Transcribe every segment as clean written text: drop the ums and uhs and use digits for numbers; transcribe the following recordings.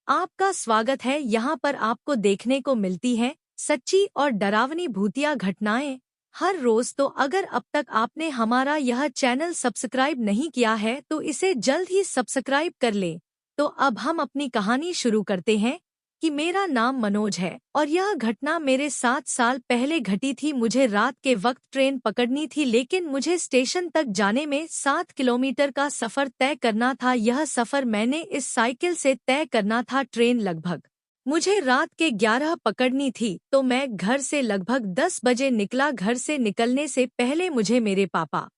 आपका स्वागत है। यहाँ पर आपको देखने को मिलती है सच्ची और डरावनी भूतिया घटनाएं हर रोज। तो अगर अब तक आपने हमारा यह चैनल सब्सक्राइब नहीं किया है तो इसे जल्द ही सब्सक्राइब कर ले। तो अब हम अपनी कहानी शुरू करते हैं कि मेरा नाम मनोज है और यह घटना मेरे 7 साल पहले घटी थी। मुझे रात के वक्त ट्रेन पकड़नी थी, लेकिन मुझे स्टेशन तक जाने में 7 किलोमीटर का सफर तय करना था। यह सफर मैंने इस साइकिल से तय करना था। ट्रेन लगभग मुझे रात के 11 पकड़नी थी, तो मैं घर से लगभग 10 बजे निकला। घर से निकलने से पहले मुझे मेरे पापा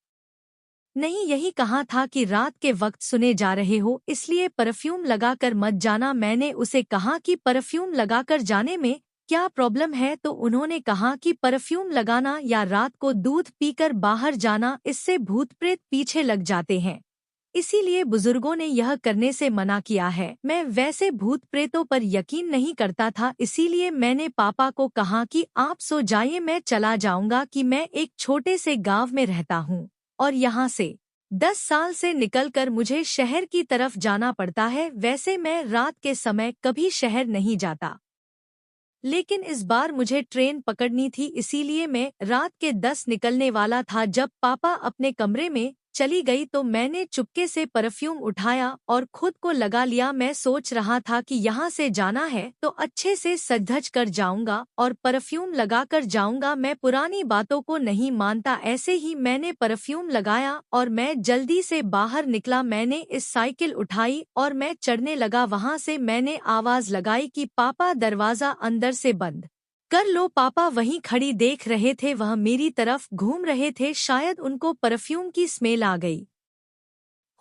नहीं यही कहा था कि रात के वक्त सुने जा रहे हो, इसलिए परफ्यूम लगाकर मत जाना। मैंने उसे कहा कि परफ्यूम लगाकर जाने में क्या प्रॉब्लम है, तो उन्होंने कहा कि परफ्यूम लगाना या रात को दूध पीकर बाहर जाना, इससे भूत प्रेत पीछे लग जाते हैं, इसीलिए बुजुर्गों ने यह करने से मना किया है। मैं वैसे भूत प्रेतों पर यकीन नहीं करता था, इसीलिए मैंने पापा को कहा कि आप सो जाइए, मैं चला जाऊंगा। कि मैं एक छोटे से गांव में रहता हूँ और यहाँ से 10 साल से निकलकर मुझे शहर की तरफ जाना पड़ता है। वैसे मैं रात के समय कभी शहर नहीं जाता, लेकिन इस बार मुझे ट्रेन पकड़नी थी, इसीलिए मैं रात के 10 निकलने वाला था। जब पापा अपने कमरे में चली गई तो मैंने चुपके से परफ्यूम उठाया और खुद को लगा लिया। मैं सोच रहा था कि यहाँ से जाना है तो अच्छे से सज-धज कर जाऊंगा और परफ्यूम लगाकर जाऊंगा। मैं पुरानी बातों को नहीं मानता। ऐसे ही मैंने परफ्यूम लगाया और मैं जल्दी से बाहर निकला। मैंने इस साइकिल उठाई और मैं चढ़ने लगा। वहां से मैंने आवाज लगाई कि पापा दरवाजा अंदर से बंद कर लो। पापा वहीं खड़ी देख रहे थे, वह मेरी तरफ घूम रहे थे। शायद उनको परफ्यूम की स्मेल आ गई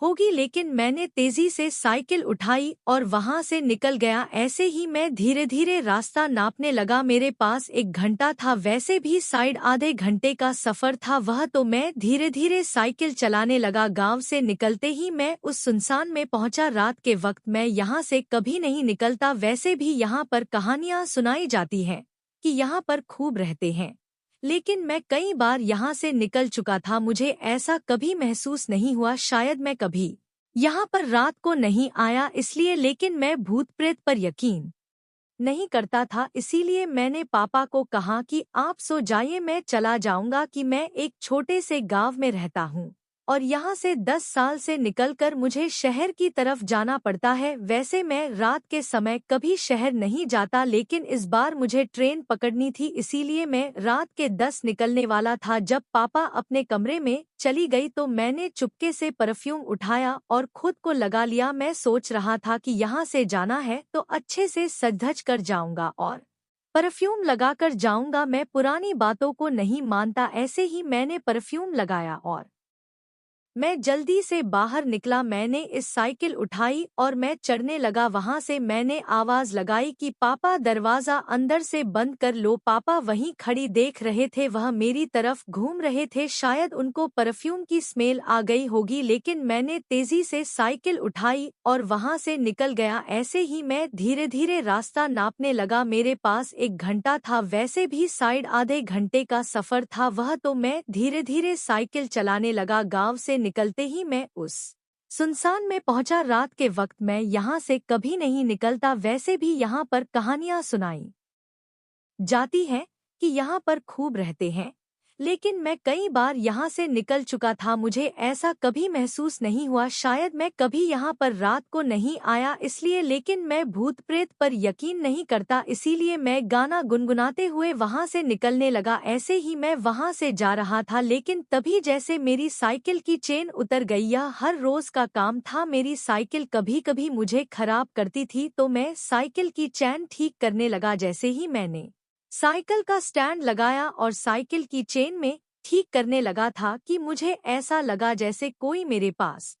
होगी, लेकिन मैंने तेजी से साइकिल उठाई और वहां से निकल गया। ऐसे ही मैं धीरे धीरे रास्ता नापने लगा। मेरे पास 1 घंटा था, वैसे भी साइड आधे घंटे का सफर था वह, तो मैं धीरे धीरे साइकिल चलाने लगा। गांव से निकलते ही मैं उस सुनसान में पहुंचा। रात के वक्त मैं यहाँ से कभी नहीं निकलता। वैसे भी यहाँ पर कहानियां सुनाई जाती हैं कि यहाँ पर खूब रहते हैं, लेकिन मैं कई बार यहाँ से निकल चुका था। मुझे ऐसा कभी महसूस नहीं हुआ। शायद मैं कभी यहाँ पर रात को नहीं आया इसलिए, लेकिन मैं भूत प्रेत पर यकीन नहीं करता था, इसीलिए मैंने पापा को कहा कि आप सो जाइए, मैं चला जाऊंगा। कि मैं एक छोटे से गांव में रहता हूँ और यहाँ से 10 साल से निकलकर मुझे शहर की तरफ जाना पड़ता है। वैसे मैं रात के समय कभी शहर नहीं जाता, लेकिन इस बार मुझे ट्रेन पकड़नी थी, इसीलिए मैं रात के 10 निकलने वाला था। जब पापा अपने कमरे में चली गई तो मैंने चुपके से परफ्यूम उठाया और खुद को लगा लिया। मैं सोच रहा था कि यहाँ से जाना है तो अच्छे से सज-धज कर जाऊंगा और परफ्यूम लगाकर जाऊंगा। मैं पुरानी बातों को नहीं मानता। ऐसे ही मैंने परफ्यूम लगाया और मैं जल्दी से बाहर निकला। मैंने इस साइकिल उठाई और मैं चढ़ने लगा। वहां से मैंने आवाज लगाई कि पापा दरवाजा अंदर से बंद कर लो। पापा वहीं खड़ी देख रहे थे, वह मेरी तरफ घूम रहे थे। शायद उनको परफ्यूम की स्मेल आ गई होगी, लेकिन मैंने तेजी से साइकिल उठाई और वहां से निकल गया। ऐसे ही मैं धीरे धीरे रास्ता नापने लगा। मेरे पास 1 घंटा था, वैसे भी साइड आधे घंटे का सफर था वह, तो मैं धीरे धीरे साइकिल चलाने लगा। गांव से निकलते ही मैं उस सुनसान में पहुंचा। रात के वक्त मैं यहाँ से कभी नहीं निकलता। वैसे भी यहाँ पर कहानियां सुनाई जाती हैं कि यहाँ पर खूब रहते हैं, लेकिन मैं कई बार यहाँ से निकल चुका था। मुझे ऐसा कभी महसूस नहीं हुआ। शायद मैं कभी यहाँ पर रात को नहीं आया इसलिए, लेकिन मैं भूत प्रेत पर यकीन नहीं करता, इसीलिए मैं गाना गुनगुनाते हुए वहाँ से निकलने लगा। ऐसे ही मैं वहाँ से जा रहा था, लेकिन तभी जैसे मेरी साइकिल की चेन उतर गई। यह हर रोज का काम था। मेरी साइकिल कभी कभी मुझे खराब करती थी, तो मैं साइकिल की चेन ठीक करने लगा। जैसे ही मैंने साइकिल का स्टैंड लगाया और साइकिल की चेन में ठीक करने लगा था कि मुझे ऐसा लगा जैसे कोई मेरे पास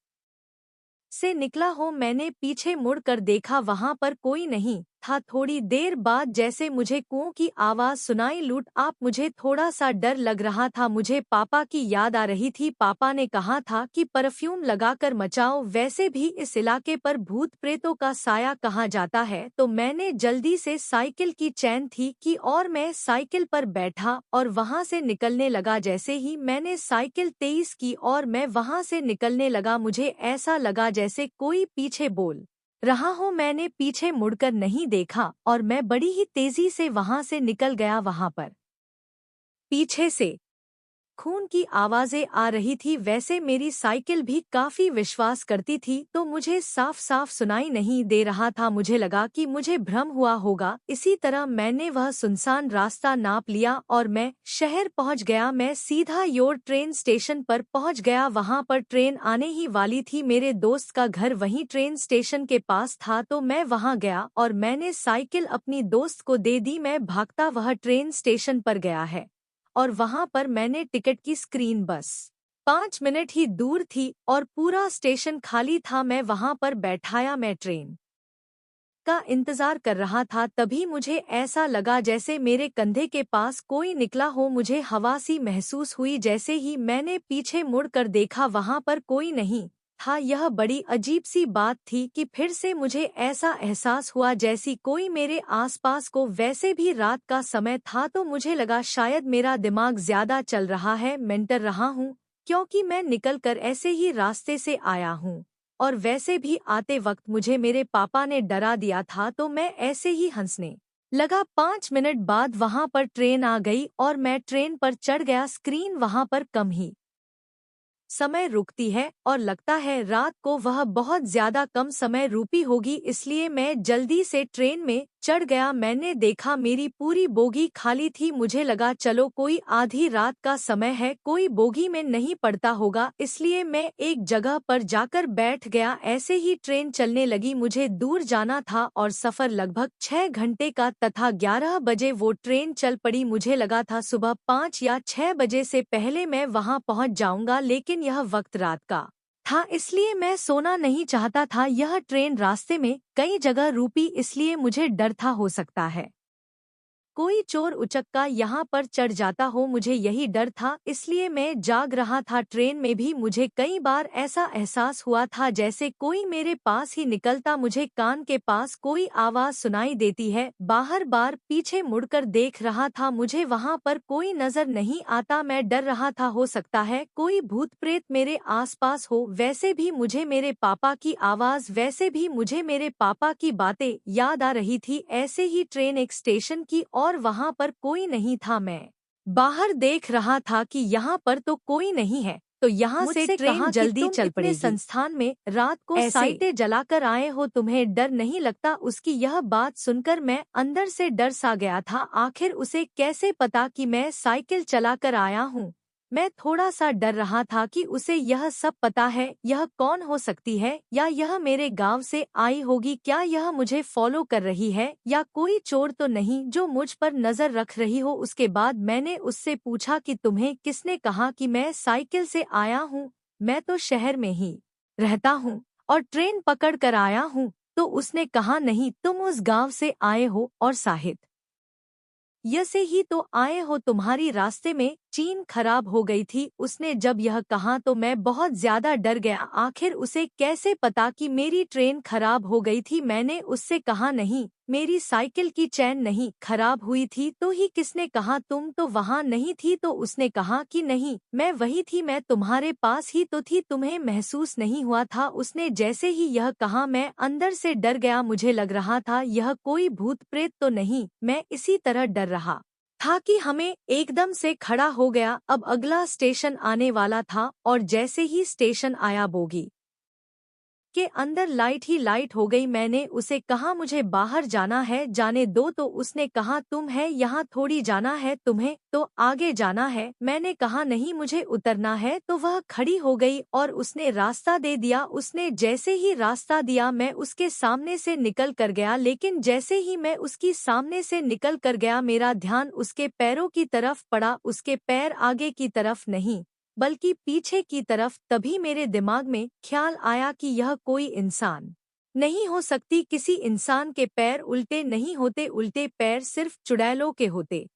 से निकला हो। मैंने पीछे मुड़कर देखा, वहां पर कोई नहीं था। थोड़ी देर बाद जैसे मुझे कुओं की आवाज सुनाई। लूट आप, मुझे थोड़ा सा डर लग रहा था। मुझे पापा की याद आ रही थी। पापा ने कहा था कि परफ्यूम लगाकर मचाओ, वैसे भी इस इलाके पर भूत प्रेतों का साया कहा जाता है। तो मैंने जल्दी से साइकिल की चैन ठीक की और मैं साइकिल पर बैठा और वहां से निकलने लगा। जैसे ही मैंने साइकिल तेज की और मैं वहां से निकलने लगा, मुझे ऐसा लगा जैसे कोई पीछे बोल रहा हूँ। मैंने पीछे मुड़कर नहीं देखा और मैं बड़ी ही तेजी से वहां से निकल गया। वहां पर पीछे से खून की आवाजें आ रही थी। वैसे मेरी साइकिल भी काफी विश्वास करती थी, तो मुझे साफ साफ सुनाई नहीं दे रहा था। मुझे लगा कि मुझे भ्रम हुआ होगा। इसी तरह मैंने वह सुनसान रास्ता नाप लिया और मैं शहर पहुंच गया। मैं सीधा योर ट्रेन स्टेशन पर पहुंच गया। वहां पर ट्रेन आने ही वाली थी। मेरे दोस्त का घर वहीं ट्रेन स्टेशन के पास था, तो मैं वहां गया और मैंने साइकिल अपनी दोस्त को दे दी। मैं भागता वह ट्रेन स्टेशन पर गया है और वहां पर मैंने टिकट की स्क्रीन बस 5 मिनट ही दूर थी और पूरा स्टेशन खाली था। मैं वहां पर बैठाया, मैं ट्रेन का इंतजार कर रहा था। तभी मुझे ऐसा लगा जैसे मेरे कंधे के पास कोई निकला हो। मुझे हवा सी महसूस हुई। जैसे ही मैंने पीछे मुड़कर देखा, वहां पर कोई नहीं था। यह बड़ी अजीब सी बात थी कि फिर से मुझे ऐसा एहसास हुआ जैसी कोई मेरे आसपास को। वैसे भी रात का समय था, तो मुझे लगा शायद मेरा दिमाग ज्यादा चल रहा है, मेंटर रहा हूँ, क्योंकि मैं निकलकर ऐसे ही रास्ते से आया हूँ। और वैसे भी आते वक्त मुझे मेरे पापा ने डरा दिया था, तो मैं ऐसे ही हंसने लगा। 5 मिनट बाद वहां पर ट्रेन आ गई और मैं ट्रेन पर चढ़ गया। स्क्रीन वहां पर कम ही समय रुकती है और लगता है रात को वह बहुत ज्यादा कम समय रूपी होगी, इसलिए मैं जल्दी से ट्रेन में चढ़ गया। मैंने देखा मेरी पूरी बोगी खाली थी। मुझे लगा चलो कोई आधी रात का समय है, कोई बोगी में नहीं पड़ता होगा, इसलिए मैं एक जगह पर जाकर बैठ गया। ऐसे ही ट्रेन चलने लगी। मुझे दूर जाना था और सफर लगभग 6 घंटे का तथा 11 बजे वो ट्रेन चल पड़ी। मुझे लगा था सुबह 5 या 6 बजे से पहले मैं वहां पहुंच जाऊंगा, लेकिन यह वक्त रात का था, इसलिए मैं सोना नहीं चाहता था। यह ट्रेन रास्ते में कई जगह रुकी, इसलिए मुझे डर था हो सकता है कोई चोर उचक्का यहाँ पर चढ़ जाता हो। मुझे यही डर था, इसलिए मैं जाग रहा था। ट्रेन में भी मुझे कई बार ऐसा एहसास हुआ था जैसे कोई मेरे पास ही निकलता। मुझे कान के पास कोई आवाज सुनाई देती है। बाहर बार पीछे मुड़कर देख रहा था, मुझे वहां पर कोई नजर नहीं आता। मैं डर रहा था हो सकता है कोई भूत प्रेत मेरे आसपास हो। वैसे भी मुझे मेरे पापा की आवाज, वैसे भी मुझे मेरे पापा की बातें याद आ रही थी। ऐसे ही ट्रेन एक स्टेशन की और वहां पर कोई नहीं था। मैं बाहर देख रहा था कि यहाँ पर तो कोई नहीं है, तो यहाँ से मुझसे ट्रेन कहा कि जल्दी तुम चल इतने पड़ेगी। संस्थान में रात को ऐसे साइटें जलाकर आए हो, तुम्हें डर नहीं लगता? उसकी यह बात सुनकर मैं अंदर से डर सा गया था। आखिर उसे कैसे पता कि मैं साइकिल चलाकर आया हूँ? मैं थोड़ा सा डर रहा था कि उसे यह सब पता है। यह कौन हो सकती है? या यह मेरे गांव से आई होगी? क्या यह मुझे फॉलो कर रही है? या कोई चोर तो नहीं जो मुझ पर नजर रख रही हो? उसके बाद मैंने उससे पूछा कि तुम्हें किसने कहा कि मैं साइकिल से आया हूँ? मैं तो शहर में ही रहता हूँ और ट्रेन पकड़ कर आया हूँ। तो उसने कहा नहीं, तुम उस गांव से आए हो और साहित यसे ही तो आए हो। तुम्हारी रास्ते में चीन खराब हो गई थी। उसने जब यह कहा तो मैं बहुत ज्यादा डर गया। आखिर उसे कैसे पता कि मेरी ट्रेन खराब हो गई थी? मैंने उससे कहा नहीं, मेरी साइकिल की चैन नहीं खराब हुई थी। तो ही किसने कहा तुम तो वहाँ नहीं थी? तो उसने कहा कि नहीं, मैं वही थी, मैं तुम्हारे पास ही तो थी, तुम्हें महसूस नहीं हुआ था? उसने जैसे ही यह कहा मैं अंदर से डर गया। मुझे लग रहा था यह कोई भूत प्रेत तो नहीं। मैं इसी तरह डर रहा था कि हमें एकदम से खड़ा हो गया। अब अगला स्टेशन आने वाला था और जैसे ही स्टेशन आया, बोगी के अंदर लाइट ही लाइट हो गई। मैंने उसे कहा मुझे बाहर जाना है, जाने दो। तो उसने कहा तुम है यहाँ थोड़ी जाना है, तुम्हें तो आगे जाना है। मैंने कहा नहीं, मुझे उतरना है। तो वह खड़ी हो गई और उसने रास्ता दे दिया। उसने जैसे ही रास्ता दिया मैं उसके सामने से निकल कर गया, लेकिन जैसे ही मैं उसकी सामने से निकल कर गया मेरा ध्यान उसके पैरों की तरफ पड़ा। उसके पैर आगे की तरफ नहीं बल्कि पीछे की तरफ। तभी मेरे दिमाग में ख्याल आया कि यह कोई इंसान नहीं हो सकती। किसी इंसान के पैर उल्टे नहीं होते, उल्टे पैर सिर्फ चुड़ैलों के होते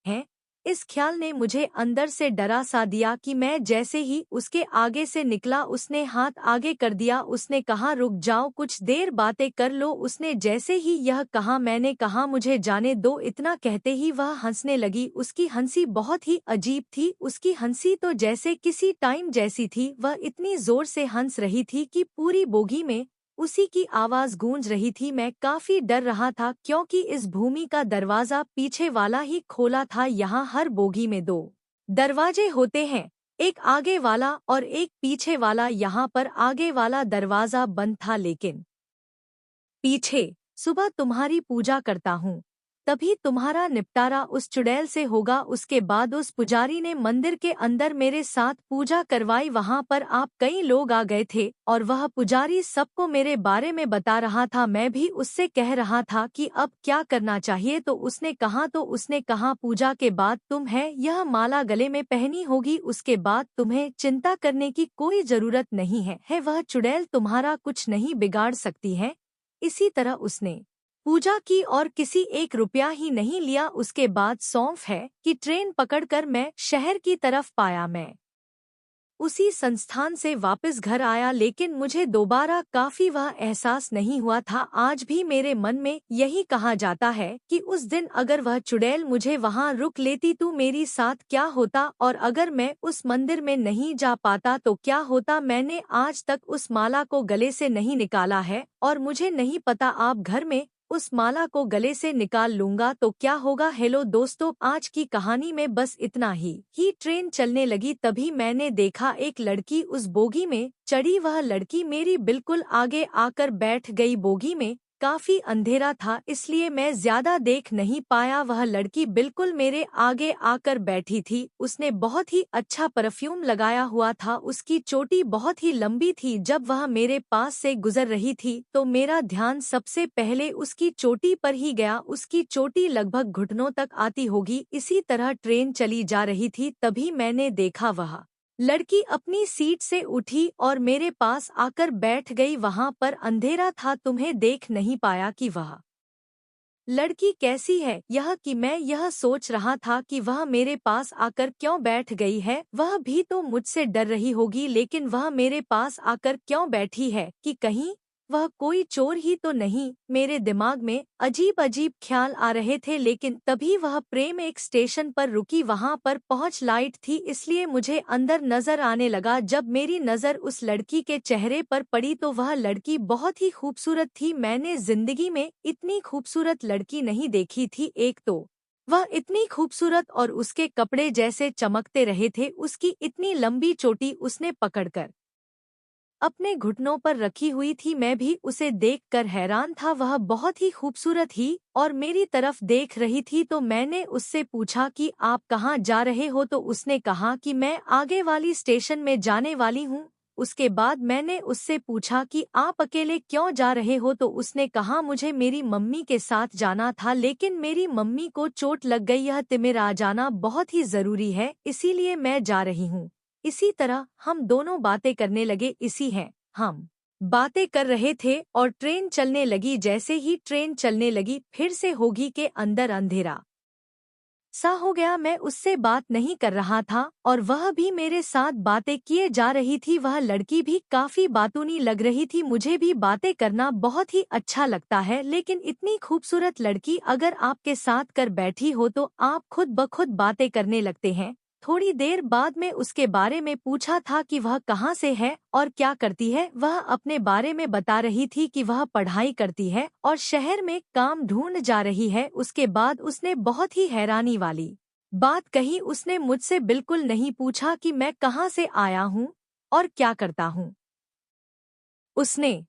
हैं। इस ख्याल ने मुझे अंदर से डरा सा दिया कि मैं जैसे ही उसके आगे से निकला, उसने हाथ आगे कर दिया। उसने कहा रुक जाओ, कुछ देर बातें कर लो। उसने जैसे ही यह कहा मैंने कहा मुझे जाने दो। इतना कहते ही वह हंसने लगी। उसकी हंसी बहुत ही अजीब थी। उसकी हंसी तो जैसे किसी टाइम जैसी थी। वह इतनी जोर से हंस रही थी कि पूरी बोगी में उसी की आवाज गूंज रही थी। मैं काफी डर रहा था क्योंकि इस भूमि का दरवाजा पीछे वाला ही खोला था। यहाँ हर बोगी में दो दरवाजे होते हैं, एक आगे वाला और एक पीछे वाला। यहाँ पर आगे वाला दरवाजा बंद था, लेकिन पीछे सुबह तुम्हारी पूजा करता हूँ, तभी तुम्हारा निपटारा उस चुड़ैल से होगा। उसके बाद उस पुजारी ने मंदिर के अंदर मेरे साथ पूजा करवाई। वहाँ पर आप कई लोग आ गए थे और वह पुजारी सबको मेरे बारे में बता रहा था। मैं भी उससे कह रहा था कि अब क्या करना चाहिए, तो उसने कहा पूजा के बाद तुम है यह माला गले में पहनी होगी, उसके बाद तुम्हें चिंता करने की कोई जरूरत नहीं है वह चुड़ैल तुम्हारा कुछ नहीं बिगाड़ सकती है। इसी तरह उसने पूजा की और किसी 1 रुपया ही नहीं लिया। उसके बाद सौंफ है कि ट्रेन पकड़कर मैं शहर की तरफ पाया। मैं उसी संस्थान से वापस घर आया, लेकिन मुझे दोबारा काफी वह एहसास नहीं हुआ था। आज भी मेरे मन में यही कहा जाता है कि उस दिन अगर वह चुड़ैल मुझे वहां रुक लेती तो मेरी साथ क्या होता, और अगर मैं उस मंदिर में नहीं जा पाता तो क्या होता। मैंने आज तक उस माला को गले से नहीं निकाला है और मुझे नहीं पता आप घर में उस माला को गले से निकाल लूंगा तो क्या होगा। हेलो दोस्तों, आज की कहानी में बस इतना ही ट्रेन चलने लगी, तभी मैंने देखा एक लड़की उस बोगी में चढ़ी। वह लड़की मेरी बिल्कुल आगे आकर बैठ गई। बोगी में काफी अंधेरा था, इसलिए मैं ज्यादा देख नहीं पाया। वह लड़की बिल्कुल मेरे आगे आकर बैठी थी। उसने बहुत ही अच्छा परफ्यूम लगाया हुआ था। उसकी चोटी बहुत ही लंबी थी। जब वह मेरे पास से गुजर रही थी तो मेरा ध्यान सबसे पहले उसकी चोटी पर ही गया। उसकी चोटी लगभग घुटनों तक आती होगी। इसी तरह ट्रेन चली जा रही थी, तभी मैंने देखा वह लड़की अपनी सीट से उठी और मेरे पास आकर बैठ गई। वहां पर अंधेरा था, तुम्हें देख नहीं पाया कि वह लड़की कैसी है यह कि मैं यह सोच रहा था कि वह मेरे पास आकर क्यों बैठ गई है। वह भी तो मुझसे डर रही होगी, लेकिन वह मेरे पास आकर क्यों बैठी है कि कहीं वह कोई चोर ही तो नहीं। मेरे दिमाग में अजीब अजीब ख्याल आ रहे थे, लेकिन तभी वह प्रेम एक स्टेशन पर रुकी। वहां पर पहुंच लाइट थी, इसलिए मुझे अंदर नजर आने लगा। जब मेरी नजर उस लड़की के चेहरे पर पड़ी तो वह लड़की बहुत ही खूबसूरत थी। मैंने जिंदगी में इतनी खूबसूरत लड़की नहीं देखी थी। एक तो वह इतनी खूबसूरत और उसके कपड़े जैसे चमकते रहे थे। उसकी इतनी लंबी चोटी उसने पकड़कर अपने घुटनों पर रखी हुई थी। मैं भी उसे देखकर हैरान था। वह बहुत ही खूबसूरत थी और मेरी तरफ देख रही थी। तो मैंने उससे पूछा कि आप कहाँ जा रहे हो, तो उसने कहा कि मैं आगे वाली स्टेशन में जाने वाली हूँ। उसके बाद मैंने उससे पूछा कि आप अकेले क्यों जा रहे हो, तो उसने कहा मुझे मेरी मम्मी के साथ जाना था, लेकिन मेरी मम्मी को चोट लग गई। यह तिमिर आ जाना बहुत ही जरूरी है, इसीलिए मैं जा रही हूँ। इसी तरह हम दोनों बातें करने लगे। हम बातें कर रहे थे और ट्रेन चलने लगी। जैसे ही ट्रेन चलने लगी फिर से होगी के अंदर अंधेरा सा हो गया। मैं उससे बात नहीं कर रहा था और वह भी मेरे साथ बातें किए जा रही थी। वह लड़की भी काफी बातूनी लग रही थी। मुझे भी बातें करना बहुत ही अच्छा लगता है, लेकिन इतनी खूबसूरत लड़की अगर आपके साथ कर बैठी हो तो आप खुद ब खुद बातें करने लगते हैं। थोड़ी देर बाद में उसके बारे में पूछा था कि वह कहाँ से है और क्या करती है। वह अपने बारे में बता रही थी कि वह पढ़ाई करती है और शहर में काम ढूंढ जा रही है। उसके बाद उसने बहुत ही हैरानी वाली बात कही। उसने मुझसे बिल्कुल नहीं पूछा कि मैं कहाँ से आया हूँ और क्या करता हूँ। उसने